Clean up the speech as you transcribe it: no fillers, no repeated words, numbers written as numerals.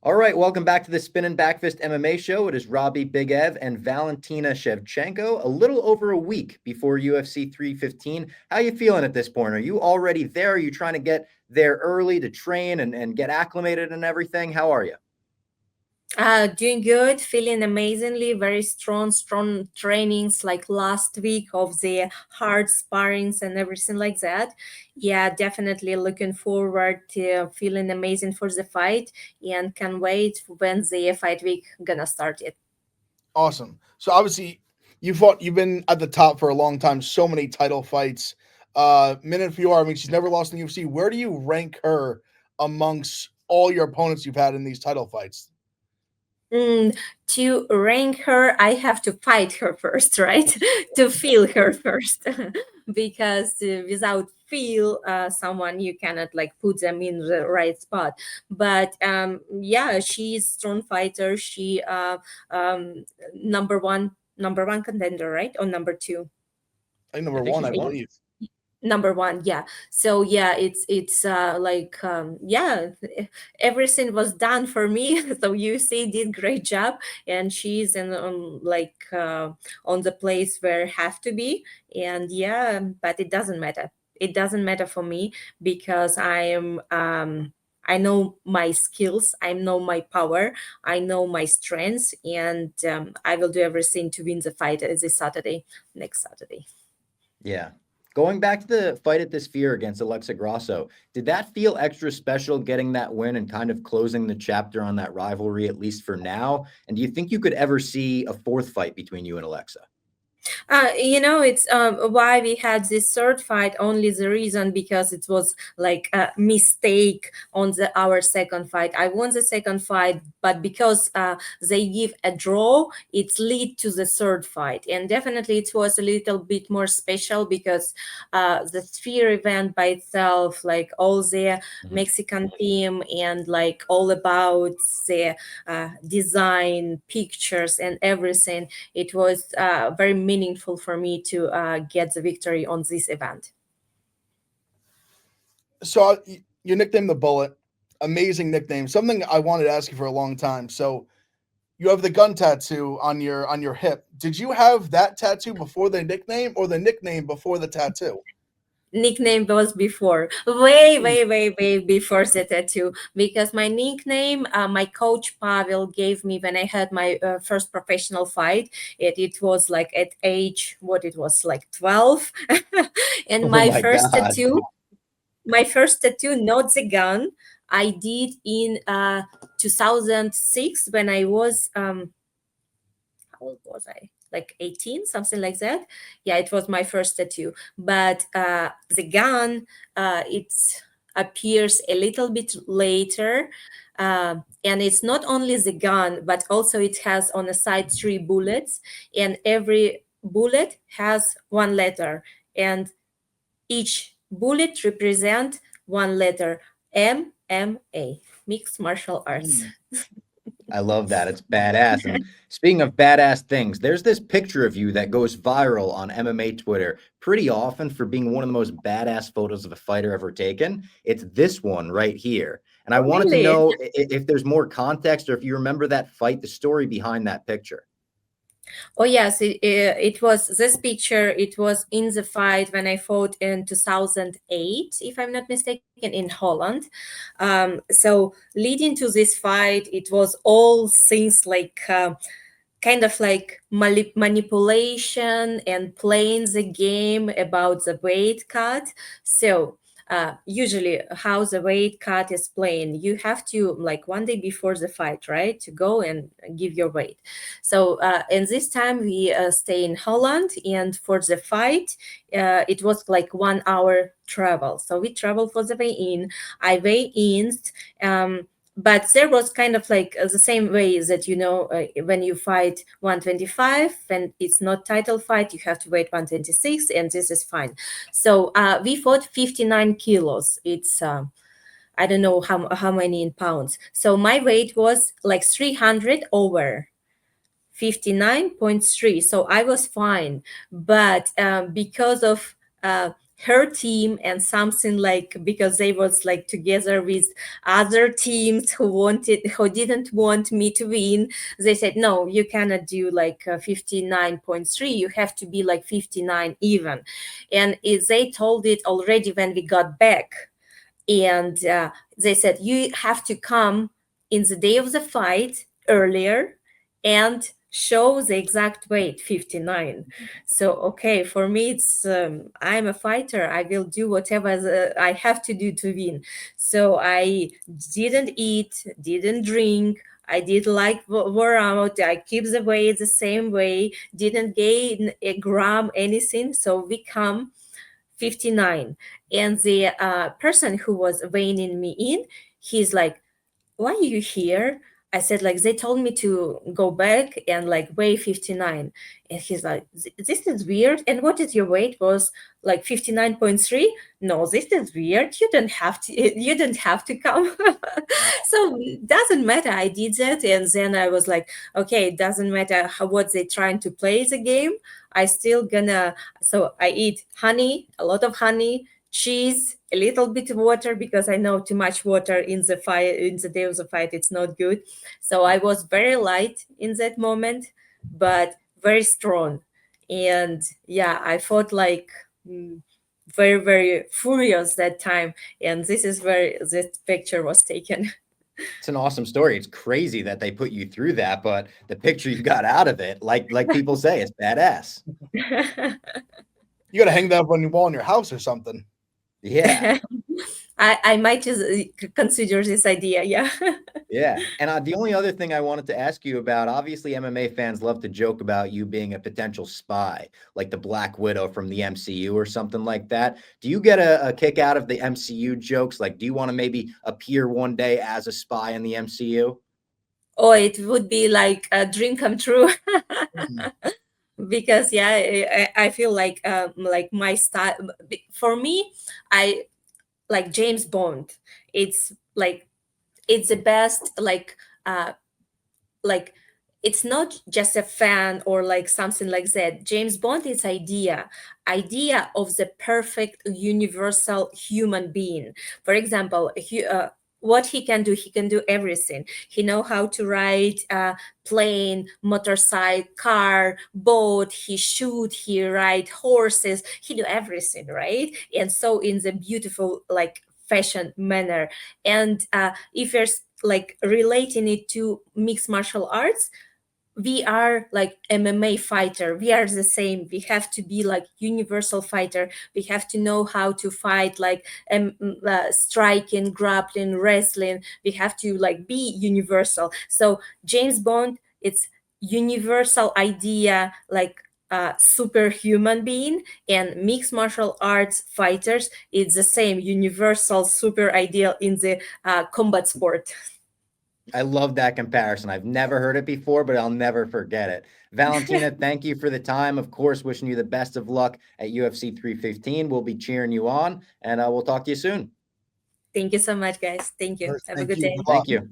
All right, welcome back to the Spinnin' Backfist MMA show. It is Robbie Big Ev and Valentina Shevchenko. A little over a week before UFC 315. How you feeling at this point? Are you already there? Are you trying to get there early to train and get acclimated and everything? How are you? Doing good, feeling amazingly, very strong trainings like last week of the hard sparrings and everything like that. Yeah, definitely looking forward to feeling amazing for the fight and can wait when the fight week gonna start it. Awesome. So obviously you've been at the top for a long time, so many title fights. Minute Fiora, I mean, she's never lost in the UFC. Where do you rank her amongst all your opponents you've had in these title fights? To rank her, I have to fight her first, right? To feel her first, because without feel someone, you cannot like put them in the right spot. But yeah, she's strong fighter. She number one contender, right? Or number two? I think I number think one, she's I one. believe. Number one, yeah. So yeah, it's like yeah, everything was done for me. So you see, did great job, and she's in like on the place where have to be. And yeah, but it doesn't matter. It doesn't matter for me because I know my skills, I know my power, I know my strengths, and I will do everything to win the fight this Saturday, next Saturday. Yeah. Going back to the fight at the Sphere against Alexa Grasso, did that feel extra special getting that win and kind of closing the chapter on that rivalry, at least for now? And do you think you could ever see a fourth fight between you and Alexa? It's why we had this third fight. Only the reason because it was like a mistake on our second fight. I won the second fight, but because they give a draw, it lead to the third fight, and definitely it was a little bit more special because the Sphere event by itself, like all the Mhm. Mexican team and like all about the design, pictures, and everything, it was very meaningful for me to get the victory on this event. So you nicknamed the Bullet. Amazing nickname. Something I wanted to ask you for a long time. So you have the gun tattoo on your hip. Did you have that tattoo before the nickname or the nickname before the tattoo? Nickname was before, way, way, way, way before the tattoo, because my nickname, my coach Pavel gave me when I had my first professional fight. It was like at age, what it was like 12. And Oh my God. my first tattoo, not the gun, I did in 2006 when I was how old was I? Like 18, something like that. Yeah, it was my first tattoo. But the gun, it appears a little bit later. And it's not only the gun, but also it has on the side three bullets, and every bullet has one letter, and each bullet represent one letter. MMA, mixed martial arts. Mm. I love that. It's badass. And speaking of badass things, there's this picture of you that goes viral on MMA Twitter pretty often for being one of the most badass photos of a fighter ever taken. It's this one right here. And I Oh, wanted to really? know if there's more context or if you remember that fight, the story behind that picture. Oh yes, it was this picture. It was in the fight when I fought in 2008, if I'm not mistaken, in Holland. So leading to this fight, it was all things like kind of like manipulation and playing the game about the weight cut. So usually how the weight cut is playing, you have to like one day before the fight, right, to go and give your weight. So and this time we stay in Holland, and for the fight it was like 1 hour travel. So we travel for the weigh in. I weigh in, um, but there was kind of like the same way that when you fight 125, when it's not title fight, you have to weight 126, and this is fine. So we fought 59 kilos. It's I don't know how many in pounds. So my weight was like 300 over 59.3, so I was fine. But because of her team and something like, because they was like together with other teams who didn't want me to win. They said, no, you cannot do like 59.3, you have to be like 59 even. And they told it already when we got back. And they said, you have to come in the day of the fight earlier and show the exact weight, 59. So okay, for me it's I'm a fighter, I will do whatever I have to do to win. So I didn't eat, didn't drink, I did like wore out, I keep the weight the same way, didn't gain a gram anything. So we come 59. And the person who was weighing me in, he's like, why are you here? I said, like, they told me to go back and like weigh 59. And he's like, this is weird. And what is your weight? Was like 59.3. No, this is weird. You don't have to come. So doesn't matter. I did that. And then I was like, okay, it doesn't matter what they trying to play the game. I still gonna, so I eat honey, a lot of honey, cheese, a little bit of water, because I know too much water in the fight, in the day of the fight, it's not good. So I was very light in that moment, but very strong. And yeah, I felt like very, very furious that time. And this is where this picture was taken. It's an awesome story. It's crazy that they put you through that, but the picture you got out of it, like people say, it's badass. You got to hang that up on your wall in your house or something. Yeah. I might just consider this idea. Yeah. Yeah. And the only other thing I wanted to ask you about, obviously MMA fans love to joke about you being a potential spy, like the Black Widow from the MCU or something like that. Do you get a kick out of the MCU jokes? Like, do you want to maybe appear one day as a spy in the MCU? Oh, it would be like a dream come true. Because yeah, I feel like my style, for me, I like James Bond. It's like, it's the best, like it's not just a fan or like something like that. James Bond is idea of the perfect universal human being. For example, what he can do everything. He know how to ride plane, motorcycle, car, boat. He shoot, he ride horses, he do everything, right? And so in the beautiful like fashion manner. And if you're like relating it to mixed martial arts, we are like MMA fighter, we are the same. We have to be like universal fighter, we have to know how to fight, like striking, grappling, wrestling. We have to like be universal. So James Bond, it's universal idea, like superhuman being. And mixed martial arts fighters, it's the same universal super ideal in the combat sport. I love that comparison. I've never heard it before, but I'll never forget it. Valentina, thank you for the time. Of course, wishing you the best of luck at UFC 315. We'll be cheering you on, and we'll talk to you soon. Thank you so much, guys. Thank you. Have a Thank good you. day. Good luck. Thank you.